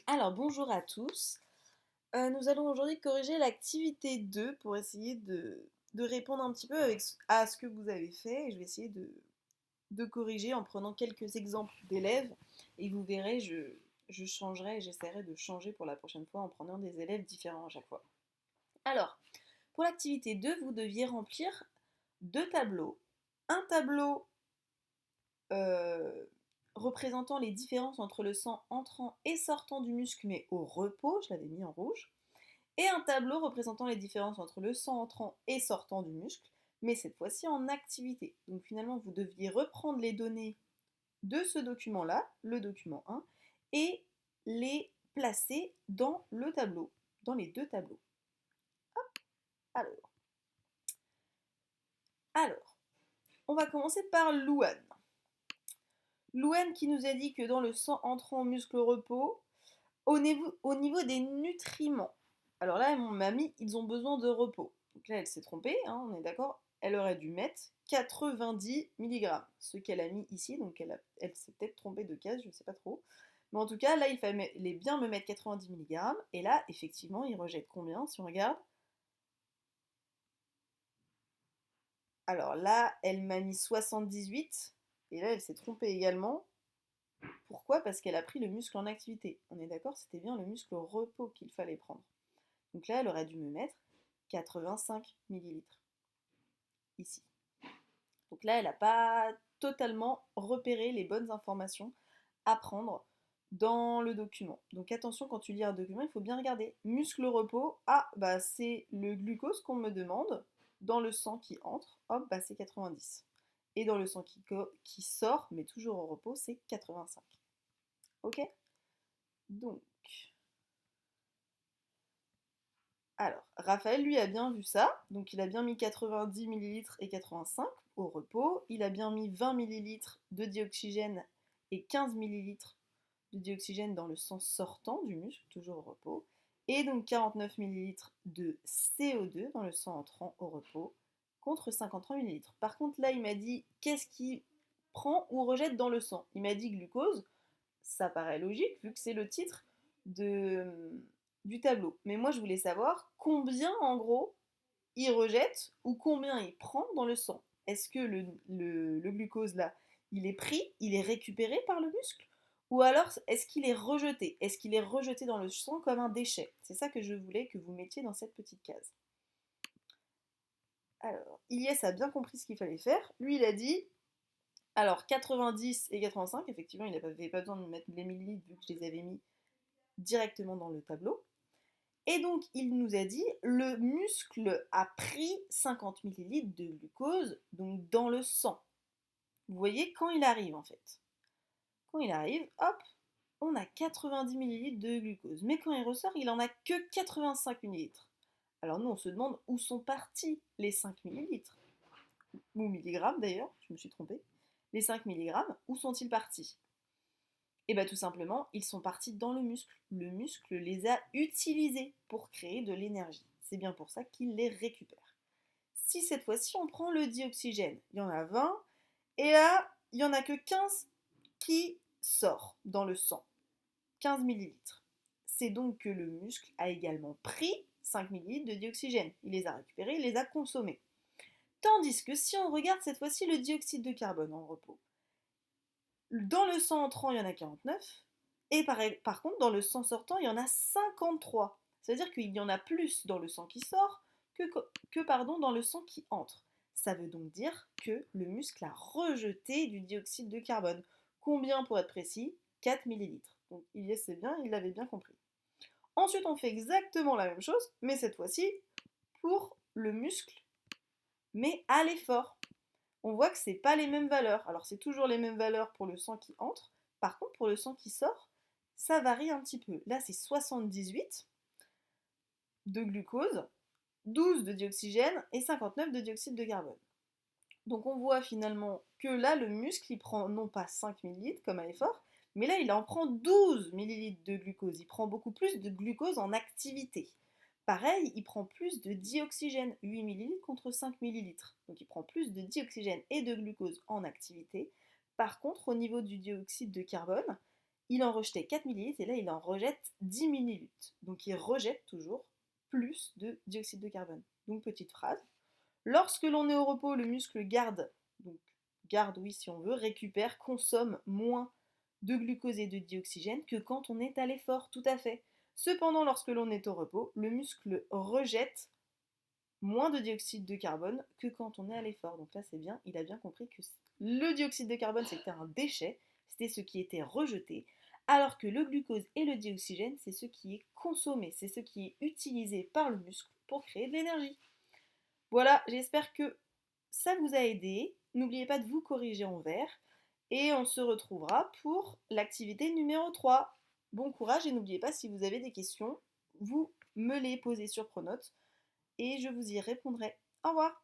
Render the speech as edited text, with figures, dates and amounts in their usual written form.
Alors, bonjour à tous. Nous allons aujourd'hui corriger l'activité 2 pour essayer de répondre un petit peu à ce que vous avez fait. Et je vais essayer de corriger en prenant quelques exemples d'élèves. Et vous verrez, je changerai et j'essaierai de changer pour la prochaine fois en prenant des élèves différents à chaque fois. Alors, pour l'activité 2, vous deviez remplir deux tableaux. Un tableau euh, représentant les différences entre le sang entrant et sortant du muscle mais au repos, je l'avais mis en rouge, et un tableau représentant les différences entre le sang entrant et sortant du muscle, mais cette fois-ci en activité. Donc finalement, vous deviez reprendre les données de ce document-là, le document 1, et les placer dans le tableau, dans les deux tableaux. Hop, alors, on va commencer par Louane. Louane qui nous a dit que dans le sang entrant au muscle au repos, au niveau des nutriments, alors là, mon mamie, ils ont besoin de repos. Donc là, elle s'est trompée, hein, on est d'accord. Elle aurait dû mettre 90 mg, ce qu'elle a mis ici, donc elle s'est peut-être trompée de case, je ne sais pas trop. Mais en tout cas, là, il fallait bien me mettre 90 mg, et là, effectivement, il rejette combien, si on regarde? Alors là, elle m'a mis 78, et là, elle s'est trompée également. Pourquoi? Parce qu'elle a pris le muscle en activité. On est d'accord, c'était bien le muscle au repos qu'il fallait prendre. Donc là, elle aurait dû me mettre 85 millilitres ici. Donc là, elle n'a pas totalement repéré les bonnes informations à prendre dans le document. Donc attention, quand tu lis un document, il faut bien regarder. Muscle au repos, ah, bah c'est le glucose qu'on me demande. Dans le sang qui entre, hop, bah c'est 90. Et dans le sang qui sort, mais toujours au repos, c'est 85. Ok? Donc, alors, Raphaël, lui, a bien vu ça. Donc, il a bien mis 90 millilitres et 85 au repos. Il a bien mis 20 millilitres de dioxygène et 15 millilitres de dioxygène dans le sang sortant du muscle, toujours au repos. Et donc 49 millilitres de CO2 dans le sang entrant au repos, contre 53 millilitres. Par contre, là, il m'a dit qu'est-ce qu'il prend ou rejette dans le sang. Il m'a dit glucose. Ça paraît logique vu que c'est le titre du tableau. Mais moi, je voulais savoir combien, en gros, il rejette ou combien il prend dans le sang. Est-ce que le glucose, là, il est pris, il est récupéré par le muscle? Ou alors, est-ce qu'il est rejeté? Est-ce qu'il est rejeté dans le sang comme un déchet? C'est ça que je voulais que vous mettiez dans cette petite case. Alors, Ilyes a bien compris ce qu'il fallait faire. Lui, il a dit alors 90 et 85, effectivement, il n'avait pas besoin de mettre les millilitres vu que je les avais mis directement dans le tableau. Et donc, il nous a dit, le muscle a pris 50 millilitres de glucose, donc dans le sang. Vous voyez, quand il arrive en fait. Quand il arrive, hop, on a 90 millilitres de glucose. Mais quand il ressort, il en a que 85 millilitres. Alors nous, on se demande où sont partis les 5 millilitres. Ou milligrammes d'ailleurs, je me suis trompée. Les 5 milligrammes, où sont-ils partis? Et bien tout simplement, ils sont partis dans le muscle. Le muscle les a utilisés pour créer de l'énergie. C'est bien pour ça qu'il les récupère. Si cette fois-ci on prend le dioxygène, il y en a 20, et là, il n'y en a que 15 qui sort dans le sang. 15 millilitres. C'est donc que le muscle a également pris 5 millilitres de dioxygène. Il les a récupérés, il les a consommés. Tandis que si on regarde cette fois-ci le dioxyde de carbone en repos, dans le sang entrant, il y en a 49. Et par contre, dans le sang sortant, il y en a 53. C'est-à-dire qu'il y en a plus dans le sang qui sort que dans le sang qui entre. Ça veut donc dire que le muscle a rejeté du dioxyde de carbone. Combien pour être précis? 4 millilitres. Donc il y est bien, il l'avait bien compris. Ensuite, on fait exactement la même chose, mais cette fois-ci pour le muscle, mais à l'effort. On voit que c'est pas les mêmes valeurs. Alors c'est toujours les mêmes valeurs pour le sang qui entre. Par contre, pour le sang qui sort, ça varie un petit peu. Là, c'est 78 de glucose, 12 de dioxygène et 59 de dioxyde de carbone. Donc on voit finalement que là, le muscle, il prend non pas 5 millilitres comme à l'effort, mais là, il en prend 12 millilitres de glucose. Il prend beaucoup plus de glucose en activité. Pareil, il prend plus de dioxygène, 8 millilitres contre 5 millilitres. Donc il prend plus de dioxygène et de glucose en activité. Par contre, au niveau du dioxyde de carbone, il en rejetait 4 millilitres et là il en rejette 10 millilitres. Donc il rejette toujours plus de dioxyde de carbone. Donc petite phrase. Lorsque l'on est au repos, le muscle garde, donc garde oui si on veut, récupère, consomme moins de glucose et de dioxygène que quand on est à l'effort, tout à fait. Cependant, lorsque l'on est au repos, le muscle rejette moins de dioxyde de carbone que quand on est à l'effort. Donc là, c'est bien, il a bien compris que le dioxyde de carbone, c'était un déchet, c'était ce qui était rejeté, alors que le glucose et le dioxygène, c'est ce qui est consommé, c'est ce qui est utilisé par le muscle pour créer de l'énergie. Voilà, j'espère que ça vous a aidé. N'oubliez pas de vous corriger en vert. Et on se retrouvera pour l'activité numéro 3. Bon courage et n'oubliez pas, si vous avez des questions, vous me les posez sur Pronote et je vous y répondrai. Au revoir!